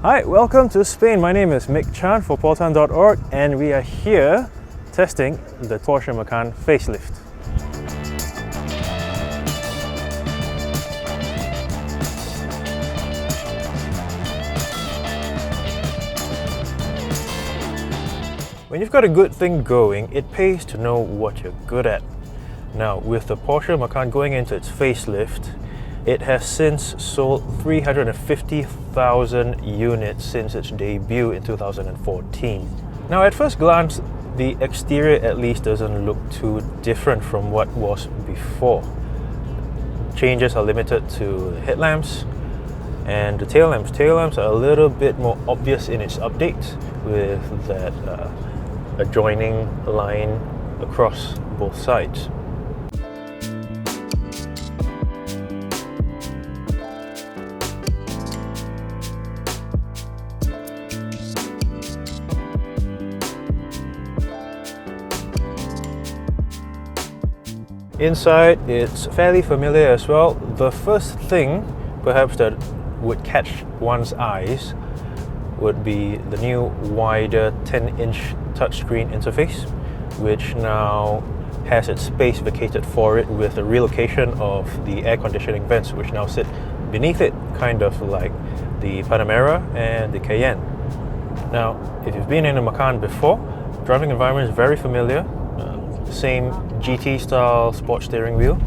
Hi, welcome to Spain. My name is Mick Chan for Portan.org and we are here testing the Porsche Macan facelift. When you've got a good thing going, it pays to know what you're good at. Now, with the Porsche Macan going into its facelift, it has since sold 350,000 units since its debut in 2014. Now, at first glance, the exterior at least doesn't look too different from what was before. Changes are limited to the headlamps and the tail lamps. Tail lamps are a little bit more obvious in its update with that adjoining line across both sides. Inside, it's fairly familiar as well. The first thing, perhaps, that would catch one's eyes would be the new wider 10-inch touchscreen interface, which now has its space vacated for it with the relocation of the air conditioning vents, which now sit beneath it, kind of like the Panamera and the Cayenne. Now, if you've been in a Macan before, driving environment is very familiar. Same GT style sport steering wheel.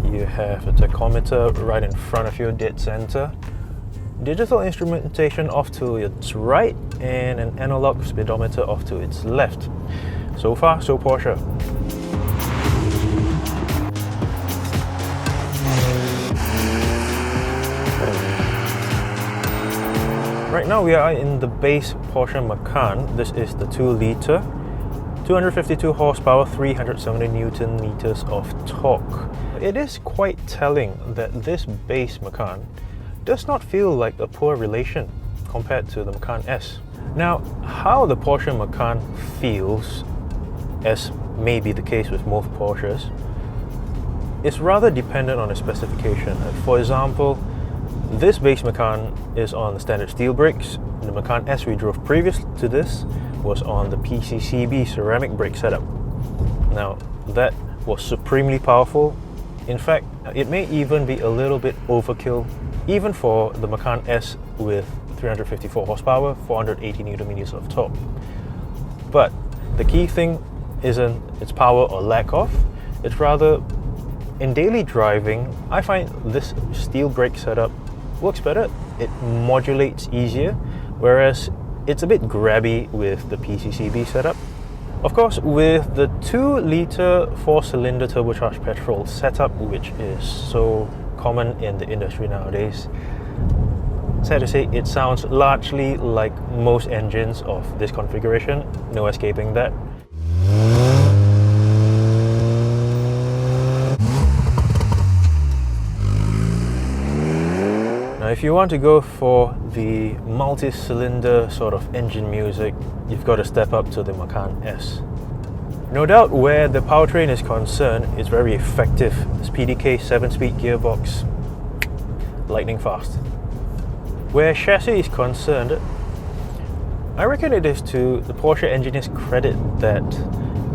You have a tachometer right in front of you, dead center. Digital instrumentation off to its right and an analog speedometer off to its left. So far, so Porsche. Right now we are in the base Porsche Macan. This is the 2-litre. 252 horsepower, 370 Newton meters of torque. It is quite telling that this base Macan does not feel like a poor relation compared to the Macan S. Now, how the Porsche Macan feels, as may be the case with most Porsches, is rather dependent on the specification. For example, this base Macan is on the standard steel brakes. The Macan S we drove previous to this was on the PCCB ceramic brake setup. Now, that was supremely powerful. In fact, it may even be a little bit overkill, even for the Macan S with 354 horsepower, 480 Newton meters of torque. But the key thing isn't its power or lack of, it's rather, in daily driving, I find this steel brake setup works better. It modulates easier, whereas it's a bit grabby with the PCCB setup. Of course, with the 2-litre 4-cylinder turbocharged petrol setup, which is so common in the industry nowadays, sad to say, it sounds largely like most engines of this configuration. No escaping that. Now, if you want to go for the multi-cylinder sort of engine music, you've got to step up to the Macan S. No doubt where the powertrain is concerned, it's very effective. This PDK 7-speed gearbox, lightning fast. Where chassis is concerned, I reckon it is to the Porsche engineers' credit that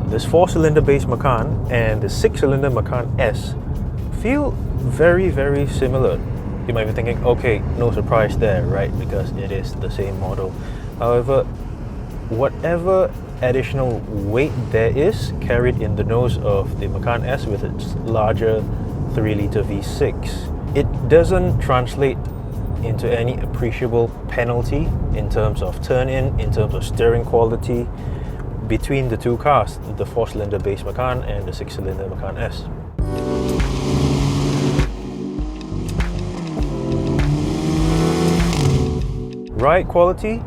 this 4-cylinder base Macan and the 6-cylinder Macan S feel very, very similar. You might be thinking, okay, no surprise there, right? Because it is the same model. However, whatever additional weight there is carried in the nose of the Macan S with its larger 3-litre V6, it doesn't translate into any appreciable penalty in terms of turn-in, in terms of steering quality between the two cars, the 4-cylinder base Macan and the 6-cylinder Macan S. Ride quality.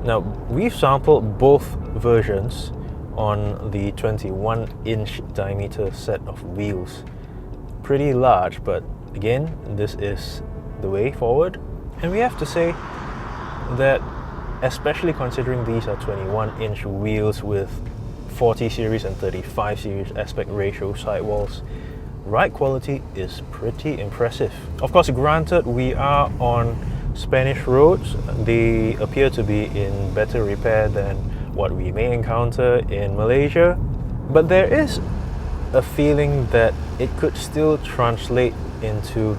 Now, we've sampled both versions on the 21-inch diameter set of wheels. Pretty large, but again, this is the way forward. And we have to say that, especially considering these are 21-inch wheels with 40 series and 35 series aspect ratio sidewalls, ride quality is pretty impressive. Of course, granted, we are on Spanish roads, they appear to be in better repair than what we may encounter in Malaysia, but there is a feeling that it could still translate into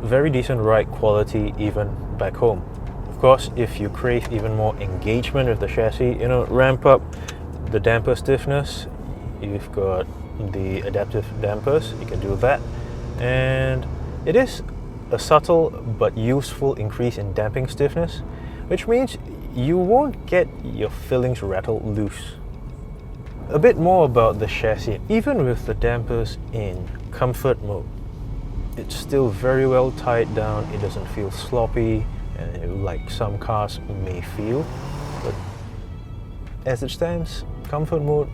very decent ride quality even back home. Of course, if you crave even more engagement with the chassis, ramp up the damper stiffness, you've got the adaptive dampers, you can do that. And it is a subtle but useful increase in damping stiffness, which means you won't get your fillings rattle loose. A bit more about the chassis. Even with the dampers in comfort mode, it's still very well tied down. It doesn't feel sloppy like some cars may feel, but as it stands, comfort mode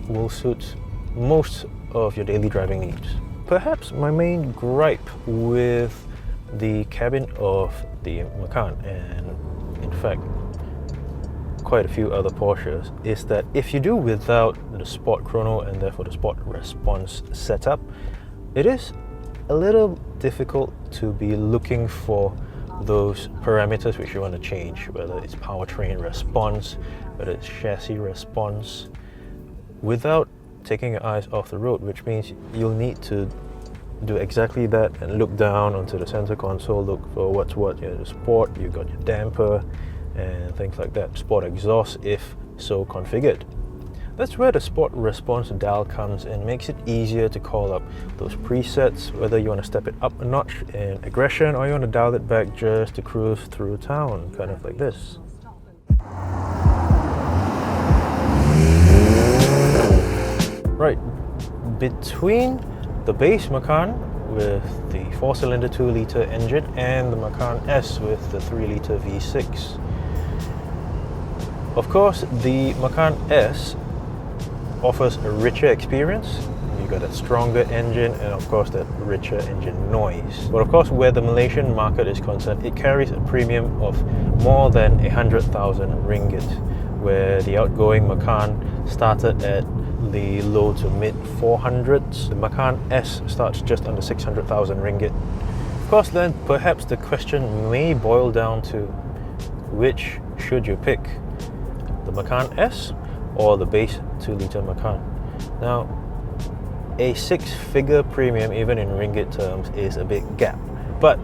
will suit most of your daily driving needs. Perhaps my main gripe with the cabin of the Macan, and in fact quite a few other Porsches, is that if you do without the Sport Chrono and therefore the Sport Response setup, it is a little difficult to be looking for those parameters which you want to change, whether it's powertrain response, whether it's chassis response, without taking your eyes off the road, which means you'll need to do exactly that and look down onto the center console, look for what's what. The Sport, you've got your damper and things like that, Sport exhaust if so configured. That's where the Sport Response dial comes in, makes it easier to call up those presets, whether you want to step it up a notch in aggression or you want to dial it back just to cruise through town, kind of like this. Right, between the base Macan with the 4-cylinder 2-litre engine and the Macan S with the 3-litre V6. Of course, the Macan S offers a richer experience. You've got a stronger engine and of course that richer engine noise. But of course, where the Malaysian market is concerned, it carries a premium of more than 100,000 ringgit, where the outgoing Macan started at the low to mid 400s. The Macan S starts just under 600,000 ringgit. Of course, then perhaps the question may boil down to which should you pick, the Macan S or the base 2-litre Macan. Now, a 6-figure premium, even in ringgit terms, is a big gap. But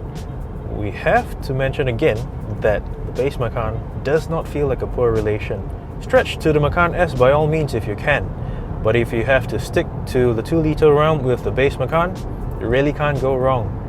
we have to mention again that the base Macan does not feel like a poor relation. Stretch to the Macan S by all means if you can, but if you have to stick to the 2-litre realm with the base Macan, you really can't go wrong.